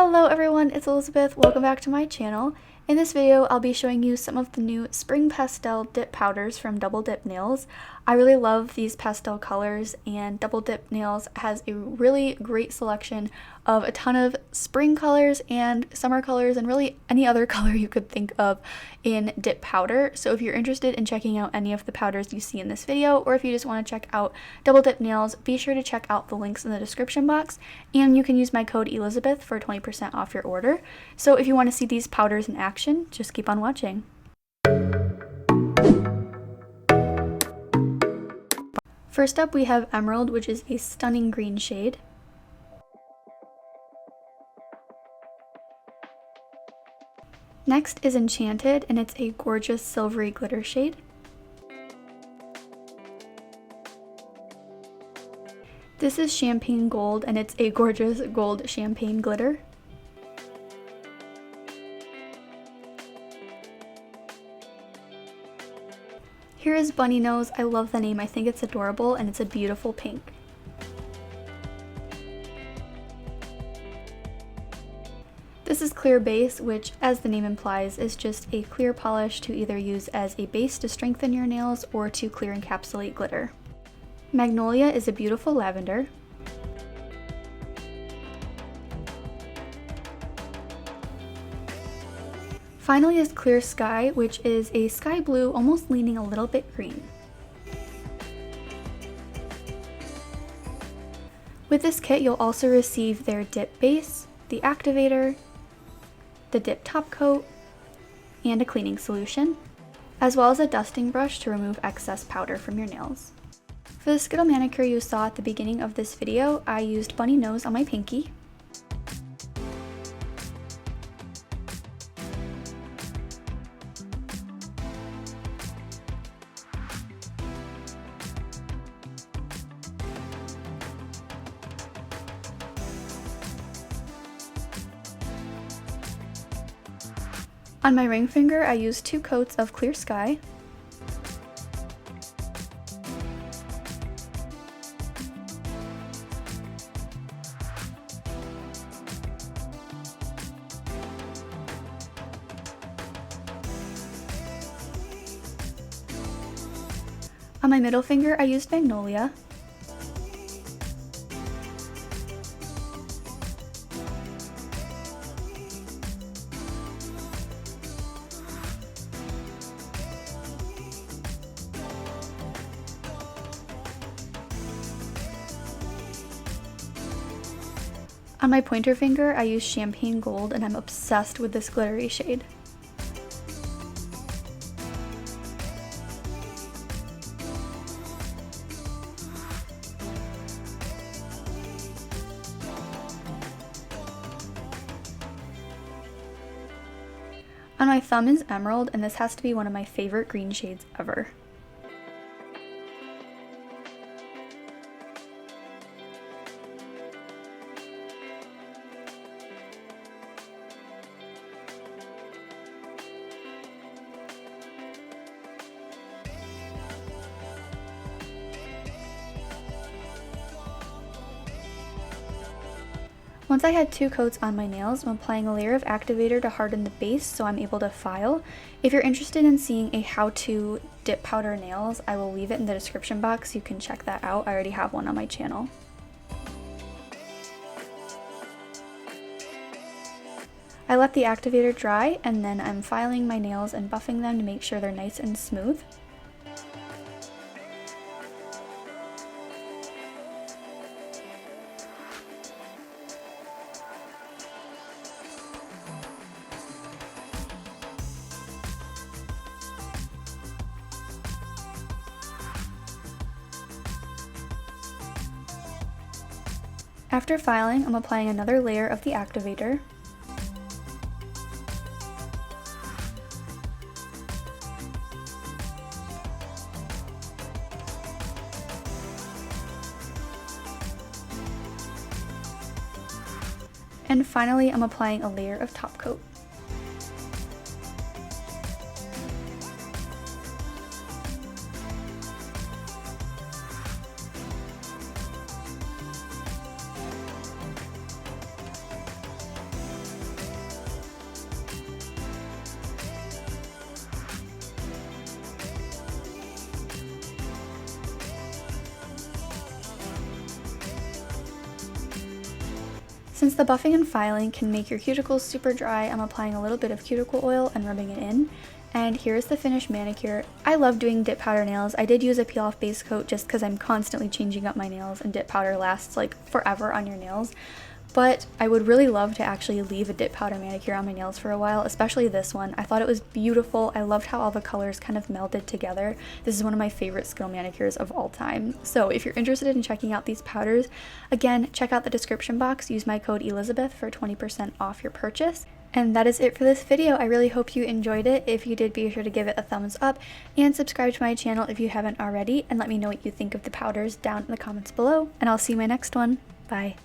Hello everyone, it's Elizabeth. Welcome back to my channel. In this video, I'll be showing you some of the new spring pastel dip powders from Double Dip Nails. I really love these pastel colors, and Double Dip Nails has a really great selection of a ton of spring colors and summer colors and really any other color you could think of in dip powder. So if you're interested in checking out any of the powders you see in this video, or if you just want to check out Double Dip Nails, be sure to check out the links in the description box, and you can use my code Elizabeth for 20% off your order. So if you want to see these powders in action, just keep on watching. First up, we have Emerald, which is a stunning green shade. Next is Enchanted, and it's a gorgeous silvery glitter shade. This is Champagne Gold, and it's a gorgeous gold champagne glitter. Here is Bunny Nose. I love the name, I think it's adorable, and it's a beautiful pink. This is Clear Base, which, as the name implies, is just a clear polish to either use as a base to strengthen your nails or to clear encapsulate glitter. Magnolia is a beautiful lavender. Finally is Clear Sky, which is a sky blue, almost leaning a little bit green. With this kit, you'll also receive their dip base, the activator, the dip top coat, and a cleaning solution, as well as a dusting brush to remove excess powder from your nails. For the Skittle manicure you saw at the beginning of this video, I used Bunny Nose on my pinky. On my ring finger, I used 2 coats of Clear Sky. On my middle finger, I used Magnolia. On my pointer finger, I use Champagne Gold, and I'm obsessed with this glittery shade. On my thumb is Emerald, and this has to be one of my favorite green shades ever. Once I had 2 coats on my nails, I'm applying a layer of activator to harden the base so I'm able to file. If you're interested in seeing a how-to dip powder nails, I will leave it in the description box. You can check that out. I already have one on my channel. I let the activator dry, and then I'm filing my nails and buffing them to make sure they're nice and smooth. After filing, I'm applying another layer of the activator. And finally, I'm applying a layer of top coat. Since the buffing and filing can make your cuticles super dry, I'm applying a little bit of cuticle oil and rubbing it in. And here's the finished manicure. I love doing dip powder nails. I did use a peel off base coat just because I'm constantly changing up my nails and dip powder lasts like forever on your nails. But I would really love to actually leave a dip powder manicure on my nails for a while, especially this one. I thought it was beautiful. I loved how all the colors kind of melded together. This is one of my favorite skill manicures of all time. So if you're interested in checking out these powders, again, check out the description box. Use my code Elizabeth for 20% off your purchase. And that is it for this video. I really hope you enjoyed it. If you did, be sure to give it a thumbs up and subscribe to my channel if you haven't already, and let me know what you think of the powders down in the comments below. And I'll see you in my next one. Bye.